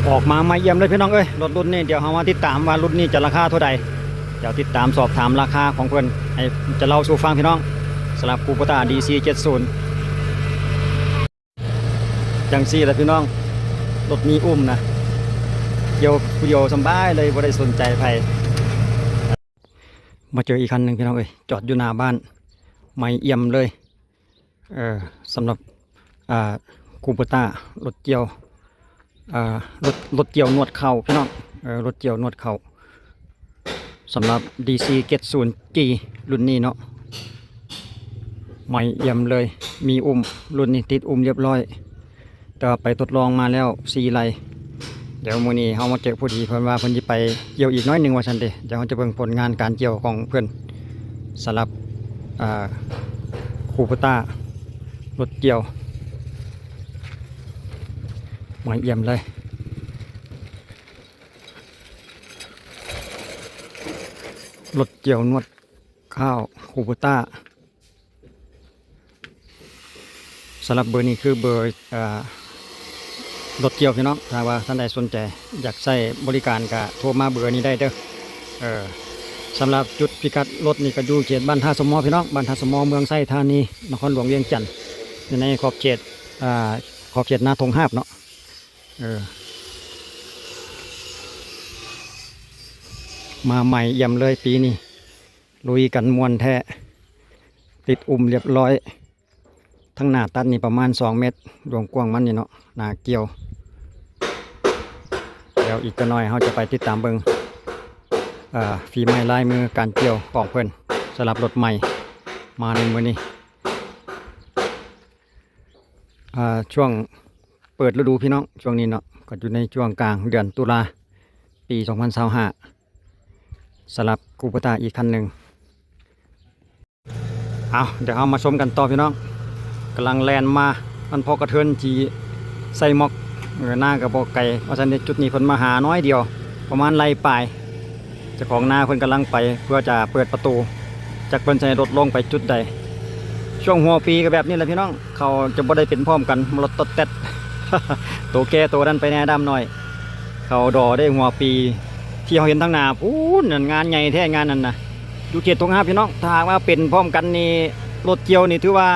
ออกมาไม่เยี่ยมเลยพี่น้องเอ้ยรถรุ่นนี้เดี๋ยวเรามาติดตามว่ารุ่นนี้จะราคาเท่าใดเดี๋ยวติดตามสอบถามราคาของเพิ่นให้จะเล่าสู่ฟังพี่น้องสำหรับคูปต้า DC70 จังซี่แหละพี่น้องรถนี้อุ้มนะเดียวผู้เดียวสบายเลยบ่ได้สนใจใครมาเจออีกคันหนึ่งพี่น้องเอ้ยจอดอยู่หน้าบ้านไม่เอี่ยมเลยสำหรับคูปต้ารถเกี่ยวรถเกี่ยวนวดเข่าพี่น้องรถเกี่ยวนวดเข่าสำหรับ DC70G รุ่นนี้เนาะไม่เอี่ยมเลยมีอุ้มรุ่นนี้ติดอุ้มเรียบร้อยแต่ไปทดลองมาแล้ว4ไร่เดี๋ยวมื้อนี้เฮามาเจอผู้ดีเพิ่นว่าเพิ่นสิไปเกี่ยวอีกน้อยหนึงว่าซั่นเด้เดี๋ยวเฮาจะเบิ่งผลงานการเกี่ยวของเพิ่นสำหรับคูปต้ารถเกี่ยวไม่เอี่ยมเลยรถเกี่ยวนวดข้าวคูปต้าสำหรับเบอร์นี้คือเบอร์รถเกี่ยวพี่น้องถ้าว่าท่านใดสนใจอยากใช้บริการก็โทรมาเบอร์นี้ได้เด้อสำหรับจุดพิกัดรถนี่ก็อยู่เขตบ้านท่าสมอพี่น้องบ้านท่าสมอเมืองไส้ธานีนครหลวงเวียงจันทร์อยู่ในขอบเขตนาทงหาบเนาะมาใหม่เยี่ยมเลยปีนี้ลุยกันมวนแท้ติดอุ้มเรียบร้อยทั้งหน้าตัดนี่ประมาณ2 เมตรรวมกว้างมันนี่เนาะหน้าเกี่ยวเดี๋ยวอีกจะน้อยเขาจะไปติดตามเบิงฝีไม้ลายมือการเกี่ยวของเพิ่นสำหรับรถใหม่มาในมือนี้ช่วงเปิดฤดูพี่น้องช่วงนี้เนาะก็อยู่ในช่วงกลางเดือนตุลาปี2025สำหรับคูปต้าอีกคันหนึ่งเดี๋ยวเรามาชมกันต่อพี่น้องกำลังแลนมามันพอกระเทือนจีใส่หมอกหน้ากับบอกไก่เพราะฉะนั้นจุดนี้เพิ่นมาหาน้อยเดียวประมาณไล่ปลายเจ้าของนาเพิ่นกำลังไปเพื่อจะเปิดประตูจากเพิ่นใส่รถลงไปจุดใดช่วงหัวปีก็แบบนี้แหละพี่น้องเขาจะบ่ได้เป็นพร้อมกันรถตดแตด ตัวแก่ตัวนั้นไปแน่ดำหน่อยเขาดอได้หัวปีที่เขาเห็นทั้งหน้าพูนงานใหญ่แท้งานนั้นนะอยู่เขตตรงห้าพี่น้องถ้าว่าเป็นพร้อมกันนี่รถเกี่ยวนี่ถือว่า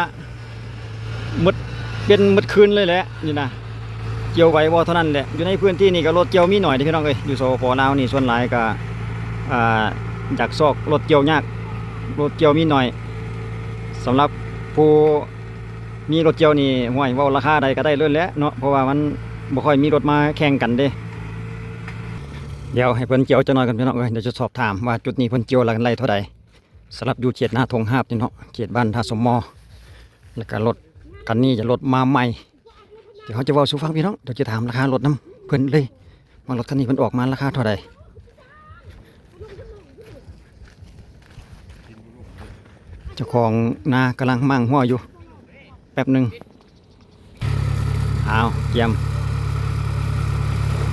เป็นมืดคืนเลยแหละนี่นะเกี่ยวไว้บ่เท่านั้นแหละอยู่ในพื้นที่นี่ก็รถเกี่ยวมีหน่อยที่พี่น้องอยู่สปลาวนี่ส่วนหลายก็จากซอกรถเกี่ยวยากรถเกี่ยวมีหน่อยสำหรับผู้มีรถเกี่ยวนี่ห่วยว่าราคาใดก็ได้เลยแหละเนาะเพราะว่ามันบ่ค่อยมีรถมาแข่งกันเด้เดี๋ยวให้เพิ่นเกี่ยวจะน้อยกันพี่น้องเดี๋ยวจะสอบถามว่าจุดนี้เพิ่นเกี่ยวอะไรเท่าใดสำหรับอยู่เขตหน้าทงหาบนี่เนาะเขตบ้านท่าสมอแล้วก็รถคันนี้จะรถมาใหม่เดี๋ยวเขาจะเว้าสู่ฟังพี่น้องเดี๋ยวจะถามราคารถน้ำเพิ่นเลยว่ารถคันนี้เพิ่นออกมาราคาเท่าใดเจ้าของนากำลังมั่งหัวอยู่แป๊บหนึ่งเยี่ยม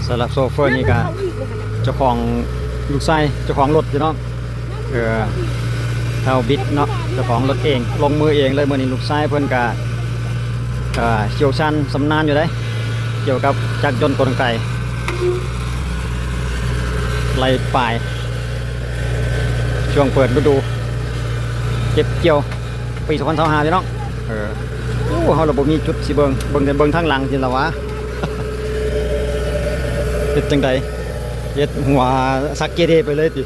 สำหรับโซเฟอร์นี่ก็เจ้าของลูกไส้เจ้าของรถพี่น้องเท่าบิดเนาะเจ้าของรถเองลงมือเองเลยเมื่อนี้ลูกไส้เพิ่นก็เชี่ยวชาญสำนานอยู่ได้เกี่ยวกับจักรยนต์กลไกไล่ปลายช่วงเปิดฤดูเก็บเกี่ยวปี2025พี่น้องเขาระบบมีจุดสิเบิ่งทางหลังจินละวะ เฮ็ดจังใดเฮ็ดหัวสักเกเรไปเลยติ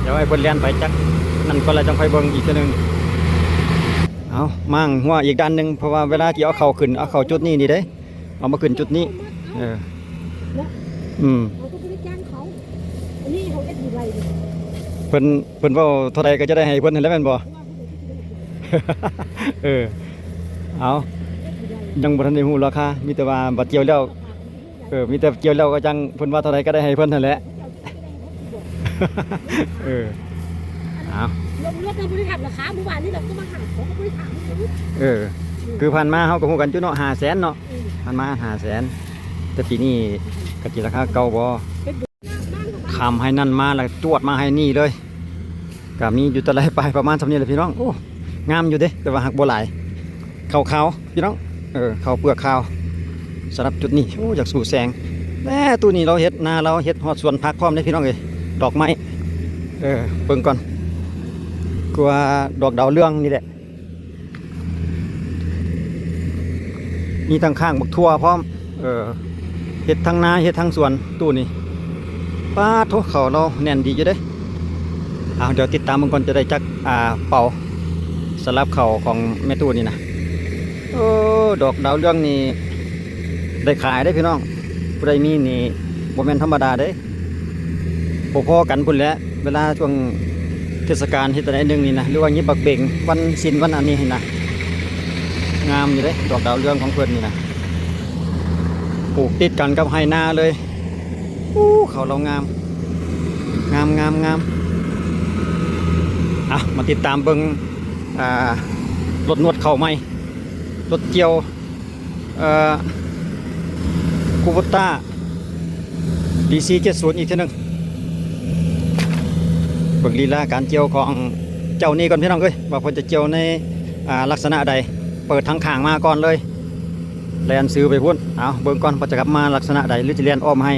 เดี๋ยวให้เพิ่นเรียนไปจักนั่นก็แล้วจังค่อยเบิ่งอีกทีนึงมั่งหัวอีกด้านนึงเพราะว่าเวลาที่เอาเข่าขึ้นเอาเข่าจุดนี้นี่เด้เอามาขึ้นจุดนี้เพิ่นเว้าเท่าใดก็จะได้ให้เพิ่นนั่นแหละแม่นบ่ ยังบ่ทันได้ฮู้ราคามีแต่ว่าบัดเกี่ยวแล้วมีแต่เกี่ยวแล้วก็จังเพิ่นว่าเท่าใดก็ได้ให้เพิ่นนั่นแหละ ลงรถเราบริหารราคาเมื่อวานนี้เราก็มาหาเขาก็บริหารคือผ่านมาเฮาก็ฮู้กันจุเนาะ500,000เนาะผ่านมา500,000แต่ปีนี้ก็สิราคาเก่าบ่คำให้นั่นมาแล้วจวดมาให้นี่เลยก็มีอยู่แต่ไรไปประมาณสำนี้แหละพี่น้องโอ้งามอยู่เด้แต่ว่าหักบ่หลายขาวๆพี่น้อง ข้าวเปลือกข้าวสำหรับจุดนี้โอ้อยากสู่แสงแม่ตัวนี้เราเฮ็ดนาเราเฮ็ดฮอดสวนผักพร้อมได้พี่น้องเอ้ยดอกไม้เบิ่งก่อนกลัวดอกดาวเรืองนี่แหละมีทั้งข้างบักทั่วพร้อมเฮ็ดทั้งนาเฮ็ดทั้งสวนตู้นี้ป้าโทเขาเราแน่นดีอยู่เด้เดี๋ยวติดตามมึงก่อนจะได้จักเป่าสลับเข่าของแม่ตู้นี่นะดอกดาวเรืองนี่ได้ขายได้พี่น้องผู้ใดมีนี่บ่แม่นธรรมดาเด้พอๆกันพุ่นแหละเวลาช่วงเทศกาลเฮ็ดแต่ใดนึงนี่นะหรือว่ายิบบักเบ่งวันศีลวันอันนี้นะงามอยู่เด้ดอกดาวเรืองของเพิ่นนี่นะปลูกติดกันกับไร่นาเลยเขาเรางามมาติดตามเบิ่งรถนวดเข่าใหม่รถเกี่ยวคูโบต้า DC 70อีกทีนึงเบิ่งลีลาการเกี่ยวของเจ้านี่ก่อนพี่น้องเอ้ยว่าเพิ่นจะเกี่ยวในลักษณะใดเปิดทั้งข้างมาก่อนเลยแลนซื้อไปพุ่นเบิ่งก่อนว่าจะกลับมาลักษณะใดหรือจะเลียนอ้อมให้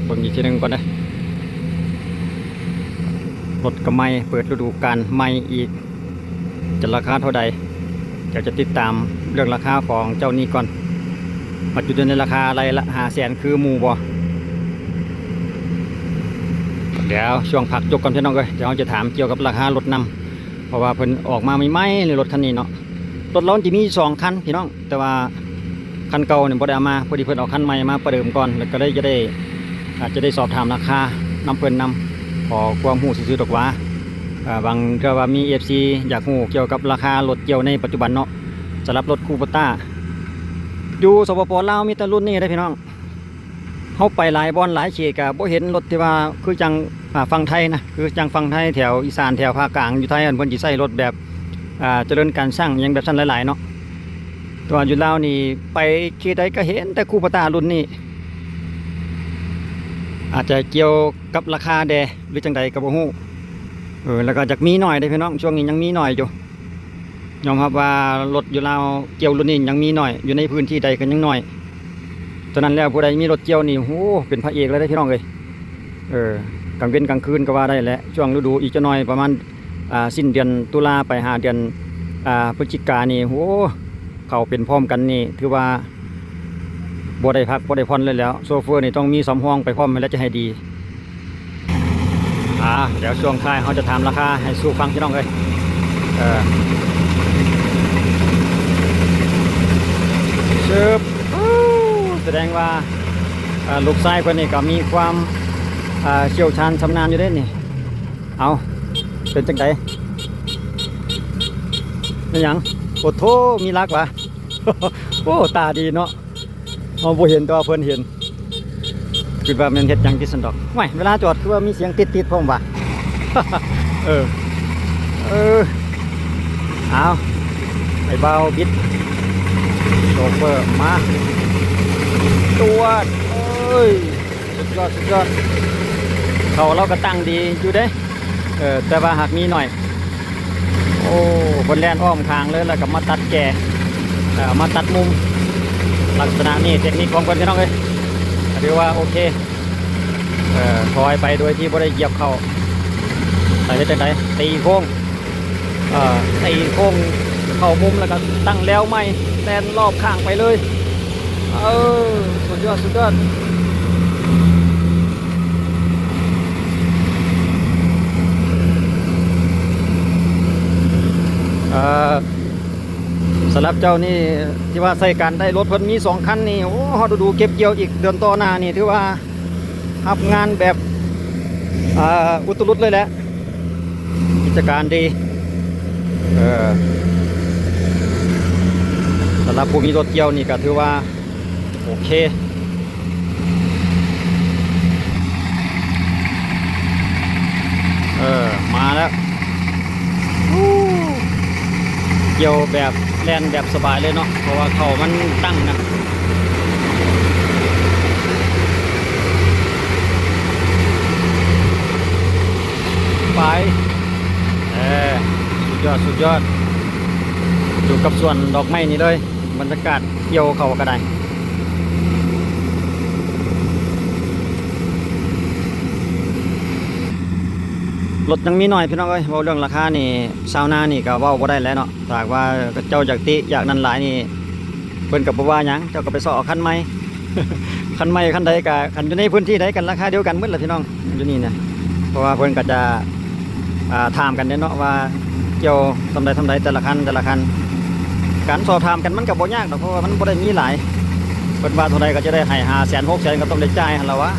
เบิ่งอีกทีนึงก่อนนะรถก็ใหม่เปิดฤดูกาลใหม่อีกจะราคาเท่าใดอยากจะติดตามเรื่องราคาของเจ้านี้ก่อนปัจจุบันในราคาอะไรละ500,000คือหมู่บ่เดี๋ยวช่วงพักจบกันพี่น้องเลยเดี๋ยวเราจะถามเกี่ยวกับราคารถนำเพราะว่าเพิ่นออกมาใหม่ๆในรถคันนี้เนาะรถเราจะมี2คันพี่น้องแต่ว่าคันเก่าเนี่ยบ่ได้เอามาพอดีเพิ่นเอาคันใหม่มาประเดิมก่อนแล้วก็อาจจะได้สอบถามราคานำเพิ่นนำขอความรู้ซื่อๆดอกว่าบางเทื่อว่ามี FC อยากรู้เกี่ยวกับราคารถเกี่ยวในปัจจุบันเนาะสำหรับรถคูโบต้าอยู่สปป.ลาวมีแต่รุ่นนี้ได้พี่น้องเขาไปหลายบอนหลายเขตกับบ่เห็นรถที่ว่าคือจังฝั่งไทยนะคือจังฝั่งไทยแถวอีสานแถวภาคกลางอยู่ไทยเพิ่นสิใช้รถแบบเจริญการสร้างอย่างแบบชั้นหลายๆเนาะตัวอยู่ลาวนี่ไปเขตใดก็เห็นแต่คูโบต้ารุ่นนี้อาจจะเกี่ยวกับราคาแดหรือจังใดก็บ่ฮู้แล้วก็จากมีหน่อยได้พี่น้องช่วงนี้ยังมีหน่อยอยู่ยอมรับว่ารถอยู่ลาวเกี่ยวรุ่นนี้ยังมีหน่อยอยู่ในพื้นที่ใดก็ยังหน่อยตอนนั้นแล้วผู้ใดมีรถเกี่ยวนี่โอ้เป็นพระเอกเลยได้พี่น้องเลยกลางเว้นกลางคืนก็ว่าได้แหละช่วงฤดูอีกจะหน่อยประมาณสิ้นเดือนตุลาไปหาเดือนพฤศจิกายนนี่โอ้เขาเป็นพร้อมกันนี่ถือว่าบ่ได้พักบ่ได้ผ่อนเลยแล้วโซเฟอร์นี่ต้องมีสำรองไปพร้อมแล้วจะให้ดีเดี๋ยวช่วงท้ายเขาจะถามราคาให้สู้ฟังพี่น้องเลยเชิบแสดงว่าลูกชายคนนี้ก็มีความเชี่ยวชาญชำนาญอยู่เด้นี่เอาเป็นจังไดนี่หยังโอ้โธ่มีรักวะ โอ้ตาดีเนาะเราบ่เห็นตัวเพิ่นเห็นคิดว่ามันเฮ็ดหยังที่สันดอกไม่เวลาจอดคือว่ามีเสียงติดๆพร้อมว่ะ เอาไอ้เบาบิดโชเฟอร์มาตัวสุดยอดเขาเราก็ตั้งดีอยู่เด้แต่ว่าหากมีหน่อยโอ้บนแลนอ้อมคางเลยแล้วก็มาตัดแก่มาตัดมุมลักษณะนี้เทคนิคของคนพี่น้องเลยถือว่าโอเคถอยไปโดยที่ไม่ได้เหยียบเข่าใส่ได้จังไดตีโค้งเข้ามุมแล้วก็ตั้งแล้วไม่แลนรอบข้างไปเลยสุดยอดสำหรับเจ้านี่ที่ว่าใส่กันได้รถเพิ่นมี2คันนี่โอ้ฮอดูเก็บเกี่ยวอีกเดือนต่อหน้านี่ถือว่าทำงานแบบอุตรุดเลยแหละกิจการดีสำหรับผู้มีรถเกี่ยวนี่ก็ถือว่าโอเคมาแล้วเกี่ยวแบบแลนแบบสบายเลยเนาะเพราะว่าเขามันตั้งนะไปสุดยอดอยู่กับส่วนดอกไม้นี่เลย บรรยากาศเกี่ยวเขาก็ได้รถยังมีหน่อยพี่น้องเอ้ยเว้าเรื่องราคานี่ชาวนานี่ก็เว้าบ่ได้แล้วเนาะถ้าหากว่าเจ้าอยากติอยากนั้นหลายนี่เพิ่นก็บ่ว่าหยังเจ้าก็ไปซ้อเอาคันใหม่ คันใหม่คันใดก็คันอยู่ในพื้นที่ใดกันราคาเดียวกันหมดล่ะพี่น้องอยู่นี่นะเพราะว่าเพิ่นก็จะถามกันเด้เนาะว่าเกี่ยวทำใดแต่ละคันการสอบถามกันมันก็บ่ยากดอกเพราะว่ามันบ่ได้มีหลายเพิ่นว่าเท่าใดก็จะได้ให้500,000 600,000ก็ต้องได้จ่ายหั่นล่ะวะ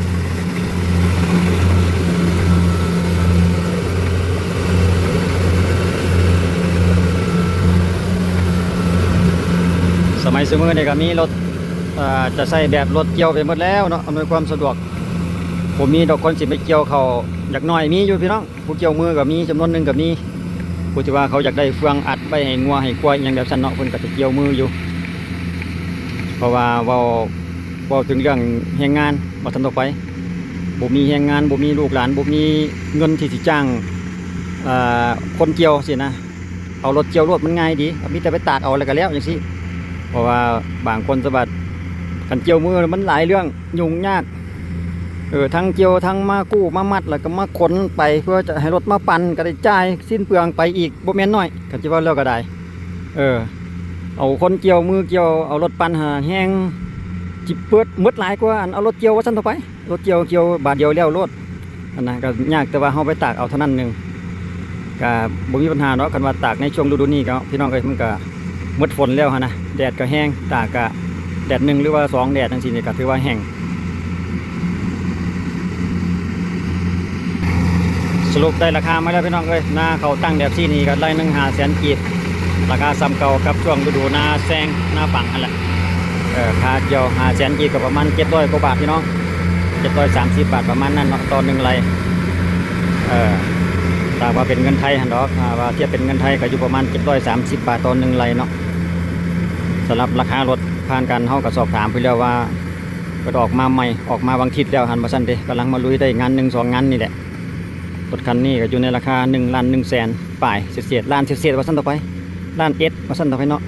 สมัยสมือนี่ก็มีรถจะใส่แบบรถเกี่ยวไปหมดแล้วเนาะอำนวยความสะดวกผมมีดอกคนสิไปเกี่ยวเขาอยากน้อยมีอยู่พี่น้องผู้เกี่ยวมือก็มีจำนวนหนึงก็มีผู้ที่ว่าเขาอยากได้เฟืองอัดไปให้งัวให้ควายอย่างแบบนั้นเนาะเพิ่นก็จะเกี่ยวมืออยู่เพราะว่าเว้าถึงเรื่องแรงงานบ่ทันต่อไปบ่มีแรงงานบ่มีลูกหลานบ่มีเงินที่สิจ้างคนเกี่ยวสินะเอารถเกี่ยวรถมันง่ายดีมีแต่ไปตากเอาแล้วก็แล้วจังซี่เพราะว่าบางคนสะบัดกันเกี่ยวมือมันหลายเรื่องยุ่งยากทั้งเกี่ยวทั้งมากู้มามัดแล้วก็มาขนไปเพื่อจะให้รถมาปั่นก็ได้จ่ายสิ้นเปลืองไปอีกบ่แม่นน้อยกันสิว่าแล้วก็ได้เอาคนเกี่ยวมือเกี่ยวเอารถปั่นหาแห้งจิเปิดหมดหลายกว่าอันเอารถเกี่ยวว่าซั่นต่อไปรถเกี่ยวบาทเดียวแล้วรถอันนั้นก็ยากแต่ว่าเฮาไปตากเอาเท่านั้นนึงก็บ่มีปัญหาเนาะกันว่าตากในช่วงฤดูนี้ก็พี่น้องเอ้ยมันก็หมดฝนแล้วหั่นนะแดดก็แห้งตากก็แดด1หรือว่า2แดดจังซี่นี่ก็ถือว่าแห้งสรุปได้ราคามาแล้วพี่น้องเอ้ยหน้าเขาตั้งแบบซี่นี่ก็ไร่นึง500,000 กีบราคาซ้ำเก่ากับช่วงฤดูหน้าแซงหน้าปังนั่นแหละค่าเกี่ยว500,000 กีบก็ประมาณ700 กว่าบาทพี่น้อง730 บาทประมาณนั้นเนาะต่อ1ไร่ถ้าว่าเป็นเงินไทยหั่นดอกว่าเทียบเป็นเงินไทยก็อยู่ประมาณ730 บาทต่อ1ไร่เนาะสำหรับราคารถผ่านการเฮาก็สอบถามไปแล้วว่าก็ออกมาใหม่ออกมาบางทิศแล้วหันมาซั่นเด้กำลังมาลุยได้งาน1 2งานนี่แหละรถคันนี้ก็อยู่ในราคา1,100,000ป่ายเศษล้านเศษว่าซั่นต่อไปล้านว่าซั่นต่อไปเนาะ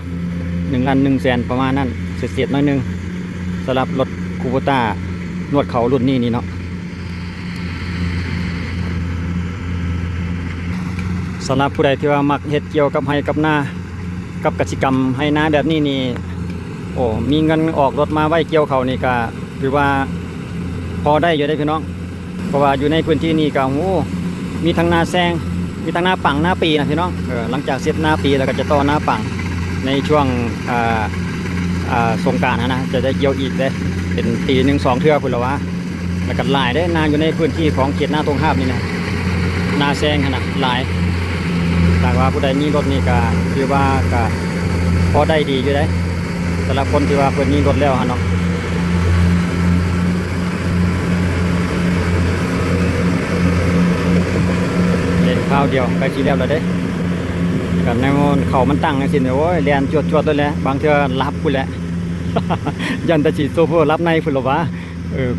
1,100,000ประมาณนั้นเศษน้อยนึงสำหรับรถคูโบต้านวดเขารุ่นนี้นี่เนาะสำหรับผู้ใดที่ว่ามักเฮ็ดเกี่ยวกับไร่กับนากับกสิกรรมให้นาแบบนี้นี่โอ้มีเงินออกรถมาไว้เกี่ยวเขานี่ก็ถือว่าพอได้อยู่ได้พี่น้องเพราะว่าอยู่ในพื้นที่นี่ก็โอ้มีทั้งนาแซงมีทั้งนาปังนาปีนะพี่น้องหลังจากเสร็จนาปีแล้วก็จะต่อนาปังในช่วงสงกรานต์นะจะได้เกี่ยวอีกได้เป็นปี1 2เทื่อพุ่นละวะแล้วก็หลายได้นาอยู่ในพื้นที่ของเขตนาตรงข้ามนี่นะนาแซงขนาดหลายแต่ว่าผู้ใดมีรถนี่ก็คือว่าก็พอได้ดีอยู่ได้สำหรับคนที่ว่าเพิ่นมีรถแล้วฮะเนาะเล่นข้าวเดียวไปทีแล้วเด้กันในมันเขามันตั้งจังซี่โอ้ยแล่นจวดๆเลยแหละบางเทื่อรับพุ่นแหละ ยันตะฉีดโซเฟอร์รับในพุ่นหรอวะ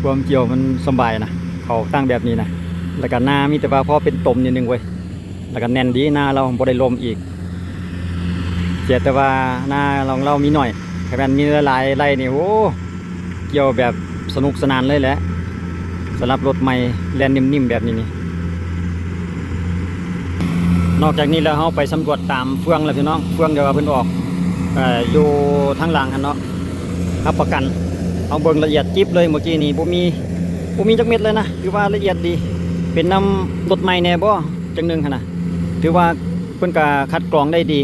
ความเกี่ยวมันสบายนะเขาตั้งแบบนี้นะแล้วก็หน้ามีแต่ว่าพอเป็นตมนิดนึงเว้ยแล้วก็แน่นดีหน้าเราบ่ได้ลมอีกเสียแต่ว่าหน้าเรามีหน่อยแค่มีหลายไร่นี่โอ้เกี่ยวแบบสนุกสนานเลยแหละสำหรับรถใหม่แล่นนิ่มๆแบบนี้นี่นอกจากนี้แล้วเราไปสำรวจตามเฟืองแล้วพี่น้องเฟืองเดี๋ยวเพิ่นออกอยู่ทางหลังกันเนาะรับประกันเอาเบิ่งละเอียดจิ๊บเลยเมื่อกี้นี่บ่มีจักเม็ดเลยนะถือว่าละเอียดดีเป็นน้ำรถใหม่แน่บ่จังนึงหั่นน่ะถือว่าเพิ่นก็คัดกรองได้ดี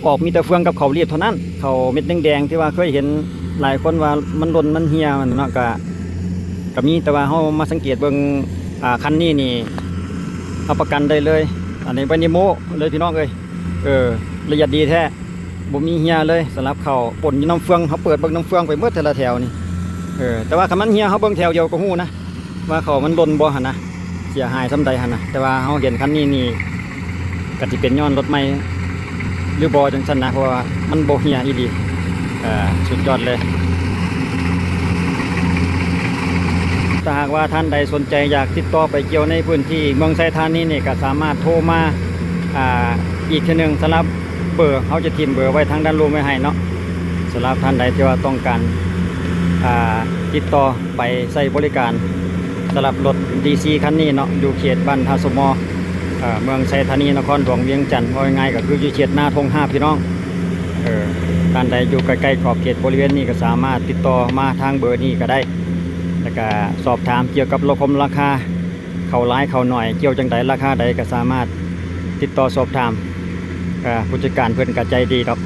ออกมีแต่เฟืองกับเขาเรียบเท่านั้นเขาเม็ดแดงๆที่ว่าเคยเห็นหลายคนว่ามันหล่นมันเหี่ยมันเนาะก็มีแต่ว่าเฮามาสังเกตเบิ่งคันนี้นี่เอาประกันได้เลยอันนี้บ่นิโมเลยพี่น้องเอ้ยละเอียดดีแท้บ่มีเหี่ยเลยสำหรับเขาป่นอยู่น้ำเฟืองเขาเปิดเบิ่งน้ำเฟืองไปหมดแต่ละแถวนี่แต่ว่าคันมันเหี่ยเขาเบิ่งแถวเดียวก็ฮู้นะว่าเขามันหล่นบ่หั่นนะเสียหายส่ำใดหั่นนะแต่ว่าเฮาเห็นคันนี้นี่ก็สิเป็นย้อนรถใหม่หรือบ่จังซั่นนะเพราะว่ามันบ่เหี่ยอีหลีสุดยอดเลยถ้าหากว่าท่านใดสนใจอยากติดต่อไปเกี่ยวในพื้นที่เมืองไซธานีนี่ก็สามารถโทรมาอีกทีนึงสำหรับเบอร์เขาจะทิมเบอร์ไว้ทางด้านรูปไว้ให้เนาะ สำหรับท่านใดที่ว่าต้องการติดต่อไปใช้บริการสำหรับรถ DC คันนี้เนาะอยู่เขตบ้านทาสมอเมืองชัยธานีนครหลวงเวียงจันทร์ว่าง่ายๆก็คืออยู่เขตหน้าธง5พี่น้องท่านใดอยู่ใกล้ๆขอบเขตบริเวณนี้ก็สามารถติดต่อมาทางเบอร์นี้ก็ได้แล้วก็สอบถามเกี่ยวกับราคาเขาร้ายเขาหน่อยเกี่ยวจังใดราคาใดก็สามารถติดต่อสอบถามผู้จัดการเพื่อนกระใจดีครับ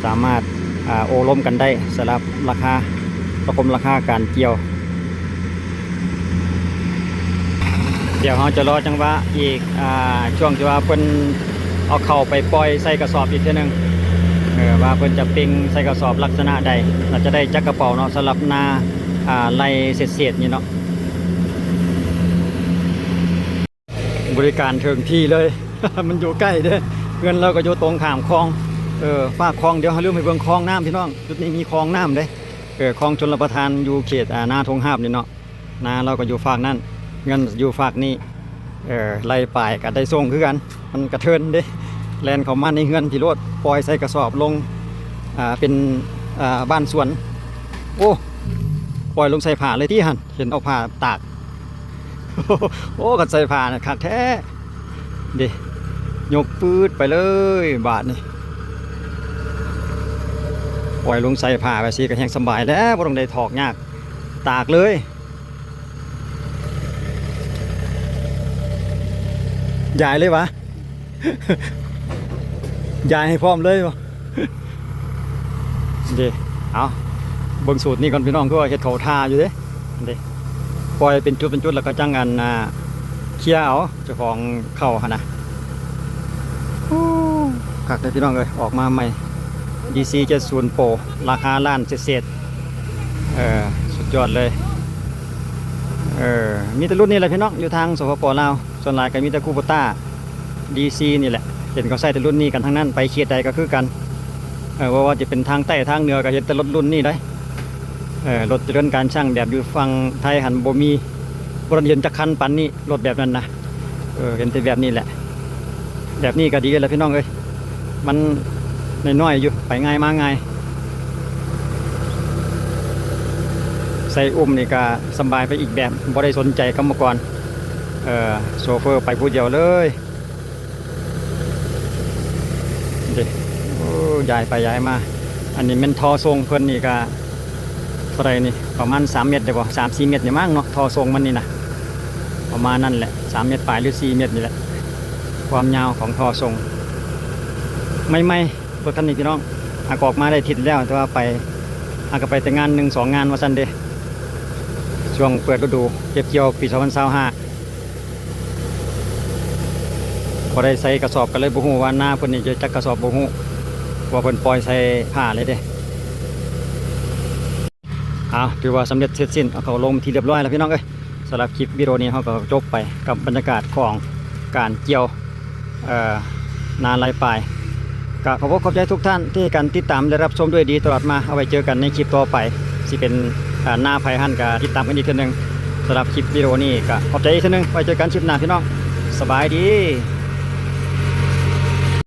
สามารถโอ้ล้มกันได้สำหรับราคาราคาการเกี่ยวเดี๋ยวเราจะรอจังหวะอีกช่วงที่ว่าเพิ่นเอาเข้าไปปล่อยใส่กระสอบอีกทีนึงว่าเพิ่นจะปิ้งใส่กระสอบลักษณะใดเราจะได้จักกระเป๋าเนาะสำหรับนาไล่เศษๆนี่เนาะบริการถึงที่เลย มันอยู่ใกล้เด้อเงินเราก็อยู่ตรงข้ามคลองฝากคลองเดี๋ยวเราลืมไปเบิ่งคลองน้ำพี่น้องจุดนี้มีคลองน้ำเด้คลองชลประทานอยู่เขตนาทงหาบนี่เนาะนาเราก็อยู่ฝากนั่นเงินอยู่ฝากนี่ไล่ป่ายก็ได้ส่งคือกันมันกระเทินเด้แลนเข้ามาในเงินพี่โรดปล่อยใส่กระสอบลงเป็นบ้านสวนโอ้ปล่อยลงใส่ผ้าเลยที่หันเห็นเอาผ้าตาก โอ้กันใส่ผ้าเนี่ยคักแท้เด้ยกปืดไปเลยบาทนี่ปล่อยลงใส่ผ้าไปสิก็แห้งสบายแล้วบ่ต้องได้ถอกยากตากเลยยายเลยวะ ยายให้พร้อมเลยวะ เด้เอาเบิ่งสูตรนี่ก่อนพี่น้องก็เฮ็ดเขาทาอยู่เด้เด้ปล่อยเป็นจุดแล้วก็จังอันเคลียร์เอาเจ้าของเข้าหั่นน่ะคักเลยพี่น้องเอ้ยออกมาใหม่ DC 70 Pro ราคาล้านเศษสุดยอดเลยมีแต่รุ่นนี้แหละพี่น้องอยู่ทางสปป.ลาวส่วนหลายก็มีแต่คูโบต้า DC นี่แหละเห็นเขาใส่แต่รุ่นนี้กันทั้งนั้นไปเขตใดก็คือกันว่าจะเป็นทางใต้ทางเหนือก็เห็นแต่รถรุ่นนี้ได้รถเจริญการช่างแบบอยู่ฝั่งไทยหันบ่มีบ่เห็นจักคันปันนี้รถแบบนั้นนะเห็นแต่แบบนี้แหละแบบนี้ก็ดีแล้วพี่น้องเอ้ยมันน้อยๆอยู่ไปง่ายมาง่ายใส่อุ้มนี่ก็สบายไปอีกแบบบ่ได้สนใจกรรมกรโซเฟอร์ไปผู้เดียวเลยเด็กย้ายไปย้ายมาอันนี้เป็นทอทรงเพิ่นนี่ก็เท่าไรนี่ประมาณ3 เมตรได้บ่3-4 เมตรนี่มั้งเนาะทอทรงมันนี่นะประมาณนั่นแหละ3 เมตรปลายหรือ4 เมตรนี่แหละความยาวของทอทรงไม่รถคันนี้พี่น้องออกมาได้ทิศแล้วแต่ว่าไปก็ไปแต่งาน1-2 งานว่าซั่นเด้ช่วงเปิดฤดูเก็บเกี่ยวปี2025พอได้ใส่กระสอบก็เลยบ่ฮู้ว่าหน้าเพิ่นนี่จะจักกระสอบบ่ฮู้ว่าเพิ่นปล่อยใส่ผ้าเลยเด้ถือว่าสำเร็จเสร็จสิ้นเอาเขาลงที่เรียบร้อยแล้วพี่น้องเอ้ยสำหรับคลิปวิดีโอนี้เราก็จบไปกับบรรยากาศของการเกี่ยวนาลายปลายก็ขอบใจทุกท่านที่กันติดตามและรับชมด้วยดีตลอดมาเอาไว้เจอกันในคลิปต่อไปสิเป็นหน้าไผ่หั่นก็ติดตามกันอีกทีนึงสำหรับคลิปวิดีโอนี้ก็ขอบใจอีกทีนึงไว้เจอกันคลิปหน้าพี่น้องสบายดี